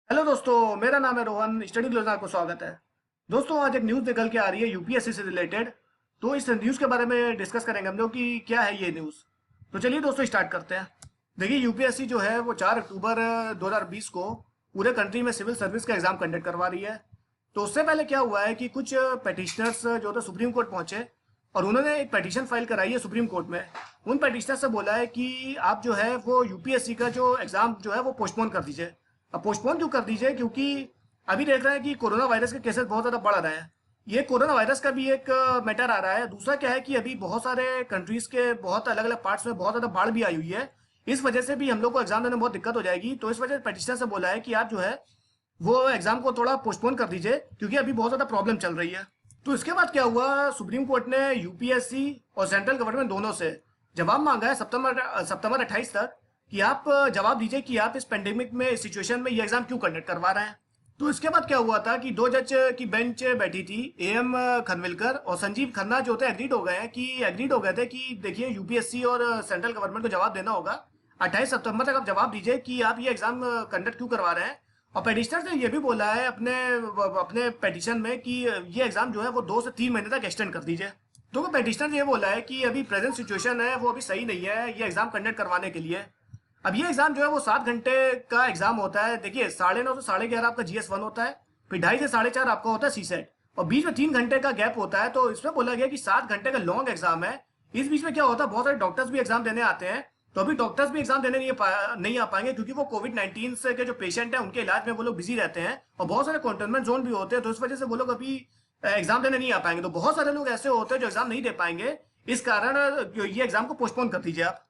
Hello दोस्तों, मेरा नाम है रोहन। स्टडी ग्लोज़ को स्वागत है। दोस्तों, आज एक न्यूज़ निकल के आ रही है यूपीएससी से रिलेटेड। तो इस न्यूज़ के बारे में डिस्कस करेंगे हम लोग कि क्या है ये न्यूज़। तो चलिए दोस्तों, स्टार्ट करते हैं। देखिए, यूपीएससी जो है वो 4 अक्टूबर 2020 को पूरे कंट्री में सिविल सर्विस का एग्ज़ाम कंडक्ट करवा रही है। तो उससे पहले क्या हुआ है कि कुछ पेटिशनर्स जो थे सुप्रीम कोर्ट पहुंचे और उन्होंने एक पेटिशन फाइल कराई है सुप्रीम कोर्ट में। उन पेटिशनर से बोला है कि आप जो है वो यूपीएससी का जो एग्ज़ाम जो है वो पोस्टपोन कर दीजिए। अब पोस्टपोन क्यों कर दीजिए? क्योंकि अभी देख रहे हैं कि कोरोना वायरस के केसेस बहुत ज़्यादा बढ़ रहे हैं। ये कोरोना वायरस का भी एक मैटर आ रहा है। दूसरा क्या है कि अभी बहुत सारे कंट्रीज के बहुत अलग अलग पार्ट्स में बहुत ज़्यादा बाढ़ भी आई हुई है। इस वजह से भी हम लोग को एग्जाम देने में बहुत दिक्कत हो जाएगी। तो इस वजह से पेटिशनर से बोला है कि आप जो है वो एग्जाम को थोड़ा पोस्टपोन कर दीजिए, क्योंकि अभी बहुत ज़्यादा प्रॉब्लम चल रही है। तो इसके बाद क्या हुआ, सुप्रीम कोर्ट ने यूपीएससी और सेंट्रल गवर्नमेंट दोनों से जवाब मांगा है सितंबर 28 तक कि आप जवाब दीजिए कि आप इस पेंडेमिक में, इस सिचुएशन में ये एग्जाम क्यों कंडक्ट करवा रहे हैं। तो इसके बाद क्या हुआ था कि दो जज की बेंच बैठी थी, एएम खनविलकर और संजीव खन्ना, जो थे एग्रीड हो गए थे कि देखिए यूपीएससी और सेंट्रल गवर्नमेंट को जवाब देना होगा। 28 सितंबर तक आप जवाब दीजिए कि आप ये एग्जाम कंडक्ट क्यों करवा रहे हैं। और पेटिशनर ने ये भी बोला है अपने अपने पेटिशन में कि ये एग्जाम जो है वो 2 से 3 महीने तक एक्सटेंड कर दीजिए। तो वो पेटिशनर ने ये बोला है कि अभी प्रेजेंट सिचुएशन है वो अभी सही नहीं है ये एग्जाम कंडक्ट करवाने के लिए। अब ये एग्जाम जो है वो 7 घंटे का एग्जाम होता है। देखिए, 9:30 से 11:30 आपका जीएस 1 होता है, फिर 2:30 से 4:30 आपका होता है सी सेट, और बीच में 3 घंटे का गैप होता है। तो इसमें बोला गया कि 7 घंटे का लॉन्ग एग्जाम है। इस बीच में क्या होता है, बहुत सारे डॉक्टर्स भी एग्जाम देने आते हैं। तो अभी डॉक्टर्स भी एग्जाम देने नहीं आ पाएंगे, क्योंकि वो कोविड-19 से के जो पेशेंट हैं उनके इलाज में वो लोग बिजी रहते हैं, और बहुत सारे कंटेनमेंट जोन भी होते हैं। तो इस वजह से वो लोग अभी एग्जाम देने नहीं आ पाएंगे। तो बहुत सारे लोग ऐसे होते हैं जो एग्जाम नहीं दे पाएंगे। इस कारण ये एग्जाम को पोस्टपोन कर दीजिए आप।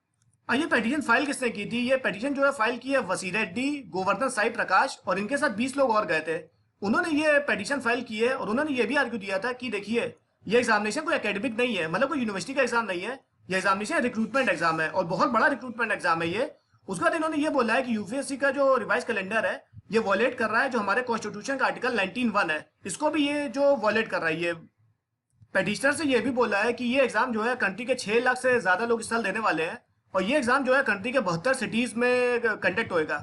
ये पेटिशन फाइल किसने की थी? ये पेटिशन जो है फाइल की है वसी रेड्डी, गोवर्धन साई प्रकाश और इनके साथ 20 लोग और गए थे। उन्होंने ये पेटिशन फाइल की है और उन्होंने ये भी आर्ग्यू दिया था कि देखिए, ये एग्जामिनेशन कोई एकेडमिक नहीं है, मतलब कोई यूनिवर्सिटी का एग्जाम नहीं है। ये एग्जामिनेशन रिक्रूटमेंट एग्जाम है और बहुत बड़ा रिक्रूटमेंट एग्जाम है ये। उसके बाद इन्होंने ये बोला है कि यूपीएससी का जो रिवाइज कैलेंडर है ये वॉलेट कर रहा है जो हमारे कॉन्स्टिट्यूशन का आर्टिकल 19(1) है, इसको भी ये जो वॉलेट कर रहा है। ये पेटिशनर से ये भी बोला है कि ये एग्जाम जो है कंट्री के 6 लाख से ज्यादा लोग इस साल देने वाले हैं, और ये एग्जाम जो है कंट्री के 72 सिटीज में कंडक्ट होएगा।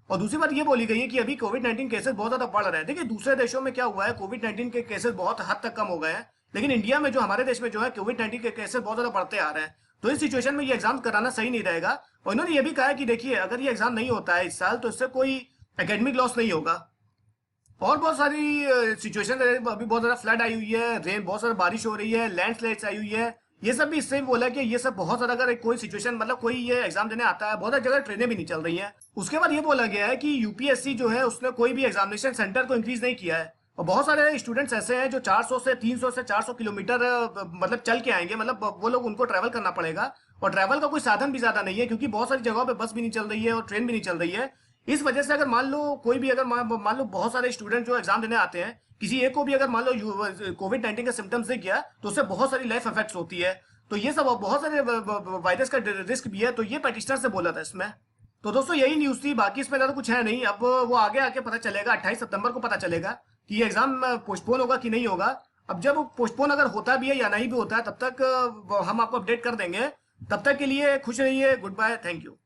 और दूसरी बात ये बोली गई है कि अभी कोविड-19 केसेस बहुत ज्यादा बढ़ रहे हैं। देखिए, दूसरे देशों में क्या हुआ है, कोविड-19 के केसेस बहुत हद तक कम हो गए हैं, लेकिन इंडिया में जो हमारे देश में जो है कोविड-19 के केसेस बहुत ज्यादा बढ़ते आ रहे हैं। तो इस सिचुएशन में ये एग्जाम कराना सही नहीं रहेगा। और इन्होंने ये भी कहा है कि देखिए, अगर ये एग्जाम नहीं होता है इस साल तो इससे कोई एकेडमिक लॉस नहीं होगा। और बहुत सारी सिचुएशन है, अभी बहुत ज़्यादा फ्लड आई हुई है, रेन, बहुत सारी बारिश हो रही है, लैंडस्लाइड्स आई हुई है। ये सब भी इससे भी बोला कि ये सब बहुत ज़्यादा, अगर कोई सिचुएशन, मतलब कोई ये एग्जाम देने आता है, बहुत सारी जगह ट्रेनें भी नहीं चल रही हैं। उसके बाद ये बोला गया है कि यूपीएससी जो है उसने कोई भी एग्जामिनेशन सेंटर को इंक्रीज नहीं किया है। और बहुत सारे स्टूडेंट्स ऐसे हैं जो 400 से 300 से 400 किलोमीटर मतलब चल के आएंगे, मतलब वो लोग, उनको ट्रैवल करना पड़ेगा। और ट्रैवल का कोई साधन भी ज़्यादा नहीं है, क्योंकि बहुत सारी जगहों पर बस भी नहीं चल रही है और ट्रेन भी नहीं चल रही है। इस वजह से अगर मान लो कोई भी, अगर मान लो बहुत सारे स्टूडेंट जो एग्जाम देने आते हैं, किसी एक को भी अगर मान लो कोविड-19 के सिम्टम्स दिख गया तो उससे बहुत सारी लाइफ इफेक्ट्स होती है। तो ये सब बहुत सारे वायरस का रिस्क भी है। तो ये पेटिशनर से बोला था इसमें। तो दोस्तों, यही न्यूज थी, बाकी इसमें ज्यादा कुछ है नहीं। अब वो आगे आके पता चलेगा, 28 सितंबर को पता चलेगा कि ये एग्जाम पोस्टपोन होगा कि नहीं होगा। अब जब पोस्टपोन अगर होता भी है या नहीं भी होता है, तब तक हम आपको अपडेट कर देंगे। तब तक के लिए खुश रहिए, गुड बाय, थैंक यू।